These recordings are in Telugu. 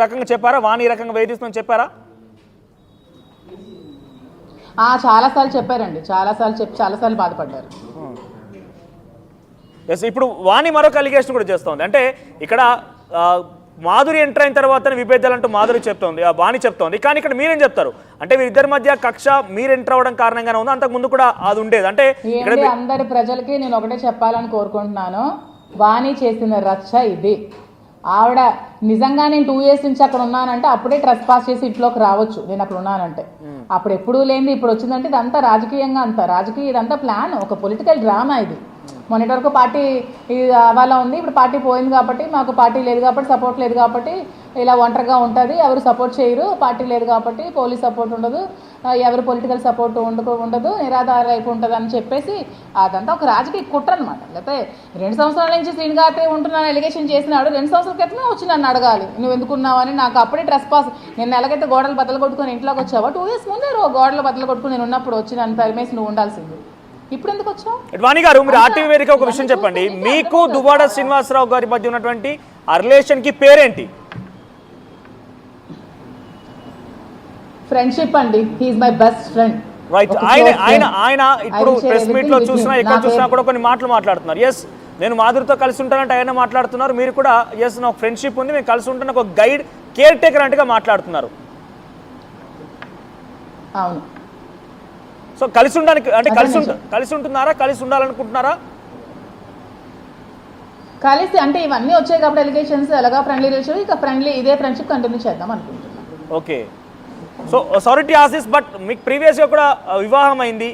రకంగా చెప్పారా? వాణి రకంగా వేధిస్తుందని చెప్పారా? చాలాసార్లు చెప్పారండి, చాలాసార్లు బాధపడ్డారు. ఇప్పుడు వాణి మరొక అలిగేషన్ కూడా చేస్తోంది. అంటే ఇక్కడ మాధురి ఎంటర్ అయిన తర్వాత విభేదాలంటూ మాధురి చెప్తోంది, వాణి చెప్తోంది. కానీ ఇక్కడ మీరేం చెప్తారు? అంటే వీరిద్దరి మధ్య కక్ష మీరు ఎంటర్ అవ్వడం కారణంగానే ఉంది, అంతకు ముందు కూడా అది ఉండేది. అంటే అందరి ప్రజలకి నేను ఒకటే చెప్పాలని కోరుకుంటున్నాను, వాణి చేసిన రచ్చ ఇది. ఆవిడ నిజంగా నేను 2 years నుంచి అక్కడ ఉన్నానంటే అప్పుడే ట్రెస్ పాస్ చేసి ఇంట్లోకి రావచ్చు. నేను అక్కడ ఉన్నానంటే అప్పుడు ఎప్పుడూ లేనిది ఇప్పుడు వచ్చిందంటే ఇదంతా రాజకీయంగా, ఇదంతా ప్లాన్, ఒక పొలిటికల్ డ్రామా ఇది. మొన్నటి వరకు పార్టీ అలా ఉంది, ఇప్పుడు పార్టీ పోయింది కాబట్టి, మాకు పార్టీ లేదు కాబట్టి, సపోర్ట్ లేదు కాబట్టి ఇలా ఒంటరిగా ఉంటుంది, ఎవరు సపోర్ట్ చేయరు, పార్టీ లేదు కాబట్టి పోలీస్ సపోర్ట్ ఉండదు, ఎవరు పొలిటికల్ సపోర్ట్ ఉండదు, నిరాధార వైపు ఉంటుంది అని చెప్పేసి అదంతా ఒక రాజకీయ కుట్ర అనమాట. లేకపోతే 2 సంవత్సరాల నుంచి శ్రీని గారితో ఉంటున్నాను ఎలిగేషన్ చేసినాడు, 2 సంవత్సరాల క్రితమే వచ్చి నన్ను అడగాలి నువ్వు ఎందుకున్నావని. నాకు అప్పుడే ట్రెస్ పాస్, నేను ఎలాగైతే గోడలు బద్దలు కొట్టుకొని ఇంట్లోకి వచ్చావా 2 years ముందే గోడలు బద్దలు కొట్టుకుని నేను ఉన్నప్పుడు వచ్చి నన్ను తరిమేసి నువ్వు ఉండాల్సింది, ఇప్పుడు ఎందుకు వచ్చావు? వాణి గారు, మీరు ఆర్టీవీ వేదిక ఒక విషయం చెప్పండి. మీకు దువ్వాడ శ్రీనివాసరావు గారి మధ్య ఉన్నటువంటి ఆ రిలేషన్ కి పేరేంటి? ఫ్రెండ్షిప్ అండి. He is my best friend. Right. ఆయన ఇప్పుడు ప్రెస్ మీట్ లో చూసినా ఎక్కడ చూసినా కూడా కొన్ని మాటలు మాట్లాడుతున్నారు. ఎస్, నేను మాధురితో కలిసి ఉంటానంటే ఆయన మాట్లాడుతున్నారు. మీరు కూడా ఎస్ నాకు ఫ్రెండ్షిప్ ఉంది, మేము కలిసి ఉంటాను, ఒక గైడ్, కేర్ టేకర్ అంటేగా మాట్లాడుతున్నారు. అవును. సో కలిసి ఉండడానికి అంటే కలిసి ఉంటున్నారా, కలిసి ఉండాలనుకుంటున్నారా? కలిసి అంటే ఇవన్నీ వచ్చాయి కాబట్టి ఎలిగేషన్స్, ఎలాగా ఫ్రెండ్లీ రిలేషన్, ఇక ఇదే ఫ్రెండ్షిప్ కంటిన్యూ చేద్దాం అనుకుంటున్నాను. Okay. So sorry to ask this, but మీకు ప్రీవియస్గా కూడా వివాహం అయింది.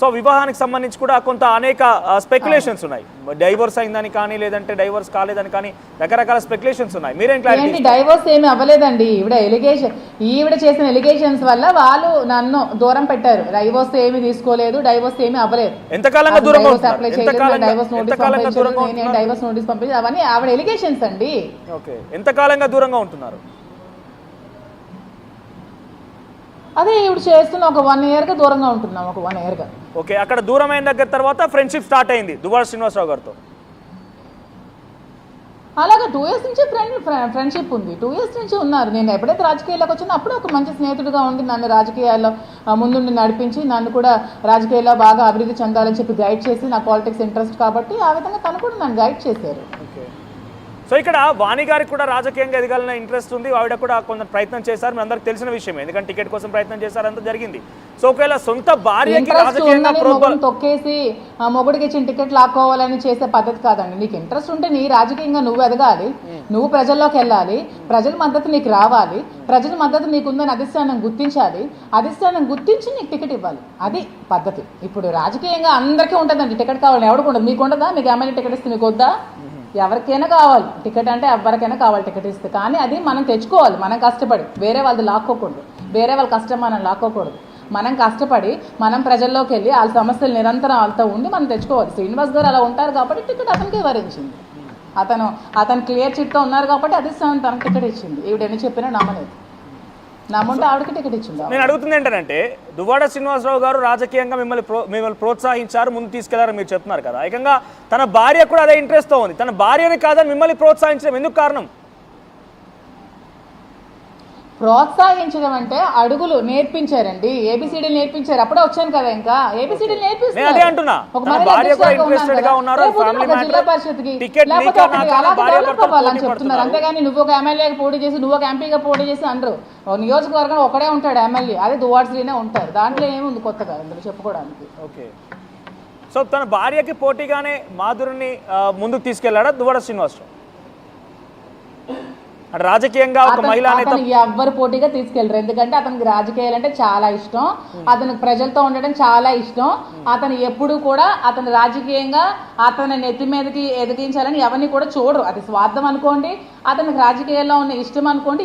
సో వివాహానికి సంబంధించి కూడా కొంత అనేక స్పెక్యులేషన్స్ ఉన్నాయి. డైవోర్స్ అయిందని కానీ, లేదంటే డైవోర్స్ కాలేదని కానీ రకరకాల స్పెక్యులేషన్స్ ఉన్నాయి. మీరేం క్లారిటీ? డైవోర్స్ ఏమి అవ్వలేదండి. ఈవిడ చేసిన ఎలిగేషన్స్ వల్ల వాళ్ళు నన్ను దూరం పెట్టారు. డైవోర్స్ ఏమి తీసుకోలేదు, డైవోర్స్ ఏమి అవ్వలేదు. ఎంతకాలంగా దూరంగా ఉంటున్నారు? డైవోర్స్ నోటీస్ పంపించి అవన్నీ ఆవిడ ఎలిగేషన్స్ అండి. ఓకే. ఎంతకాలంగా దూరంగా ఉంటున్నారు? అదే ఇప్పుడు చేస్తున్న ఒక 1 year గా దూరంగా ఉంటున్నాం, ఒక 1 year గా. ఓకే. అక్కడ దూరం అయిన దగ్గర తర్వాత ఫ్రెండ్షిప్ స్టార్ట్ అయింది దువ్వాడ శ్రీనివాసరావు గారితో. అలాగే 2 years నుంచి ఫ్రెండ్షిప్ ఉంది, 2 years నుంచి ఉన్నారు. నేను ఎప్పుడైతే రాజకీయాల్లోకి వచ్చినా అప్పుడే ఒక మంచి స్నేహితుడిగా ఉండి నన్ను రాజకీయాల్లో ముందుండి నడిపించి, నన్ను కూడా రాజకీయాల్లో బాగా అభివృద్ధి చెందాలని చెప్పి గైడ్ చేసి, నా పాలిటిక్స్ ఇంట్రెస్ట్ కాబట్టి ఆ విధంగా తను కూడా నన్ను గైడ్ చేశారు. సో ఇక్కడ వాణి గారికి కూడా రాజకీయంగా ఎదగాలన్న ఇంట్రెస్ట్ ఉంది. ఆవిడ కూడా కొంత ప్రయత్నం చేశారు, మీ అందరికి తెలిసిన విషయమే, ఎందుకంటే టికెట్ కోసం ప్రయత్నం చేశారు, అంతా జరిగింది. సో ఒకవేళ సొంత భార్యకి రాజకీయంగా తొక్కేసి మొగుడికి ఇచ్చిన టికెట్ లాక్కోవాలని చేసే పద్ధతి కాదండి. నీకు ఇంట్రెస్ట్ ఉంటే నీ రాజకీయంగా నువ్వు ఎదగాలి, నువ్వు ప్రజల్లోకి వెళ్ళాలి, ప్రజల మద్దతు నీకు రావాలి, ప్రజల మద్దతు నీకుందని అధిష్టానం గుర్తించాలి, అధిష్టానం గుర్తించి నీకు టికెట్ ఇవ్వాలి. అది పద్ధతి. ఇప్పుడు రాజకీయంగా అందరికీ ఉంటుందండి టికెట్ కావాలి, ఎవరికి ఉండదు. మీకు ఉండదా? మీకు ఎమ్మెల్యే టికెట్ ఇస్తే మీకు వద్దా? ఎవరికైనా కావాలి టికెట్, అంటే ఎవరికైనా కావాలి టికెట్ ఇస్తే. కానీ అది మనం తెచ్చుకోవాలి, మనం కష్టపడి. వేరే వాళ్ళది లాక్కోకూడదు, వేరే వాళ్ళ కష్టం మనం లాక్కోకూడదు. మనం కష్టపడి మనం ప్రజల్లోకి వెళ్ళి వాళ్ళ సమస్యలు నిరంతరం వాళ్ళతో ఉండి మనం తెచ్చుకోవాలి. శ్రీనివాస్ గారు అలా ఉంటారు కాబట్టి టికెట్ అతనికి వరించింది. అతను క్లియర్ చిట్తో ఉన్నారు కాబట్టి అది తనకు టికెట్ ఇచ్చింది. ఈవిడ ఎన్ని చెప్పినా నమ్మలేదు, నమ్ముంటే ఆవిడకి టికెట్ ఇచ్చింది. నేను అడుగుతుంది ఏంటంటే, దువ్వాడ శ్రీనివాసరావు గారు రాజకీయంగా మిమ్మల్ని ప్రోత్సహించారు, ముందు తీసుకెళ్లారని మీరు చెప్తున్నారు కదా. ఏకంగా తన భార్య కూడా అదే ఇంట్రెస్ట్తో ఉంది. తన భార్యని కాదని మిమ్మల్ని ప్రోత్సహించడం ఎందుకు కారణం? ప్రోత్సహించడం అంటే అడుగులు నేర్పించారండి, ఏబిసిడీలు నేర్పించారు. అప్పుడే వచ్చాను కదా, ఇంకా ఏబిసిడీలు నేర్పిస్తారు. జిల్లా పరిషత్కి చెప్తున్నారు. అంతేగాని నువ్వు ఒక ఎమ్మెల్యేకి పోటీ చేసి, నువ్వు ఒక ఎంపీగా పోటీ చేసి అనరు. నియోజకవర్గం ఒకడే ఉంటాడు ఎమ్మెల్యే, అదే దువ్వాడ శ్రీనే ఉంటారు. దాంట్లో ఏముంది కొత్తగా అందులో చెప్పుకోవడానికి? ఓకే. సో తన భార్యకి పోటీగానే మాధురిని ముందుకు తీసుకెళ్లాడా దువ్వాడ శ్రీనివాసరావు? రాజకీయంగా ఒక మహిళ ఎవ్వరు పోటీగా తీసుకెళ్లరు, ఎందుకంటే అతనికి రాజకీయాలు అంటే చాలా ఇష్టం, అతనికి ప్రజలతో ఉండడం చాలా ఇష్టం. అతను ఎప్పుడు కూడా అతను రాజకీయంగా అతని నెత్తి మీదకి ఎదిగించాలని ఎవరిని కూడా చూడరు. అది స్వార్థం అనుకోండి, అతనికి రాజకీయాల్లో ఉన్న ఇష్టం అనుకోండి,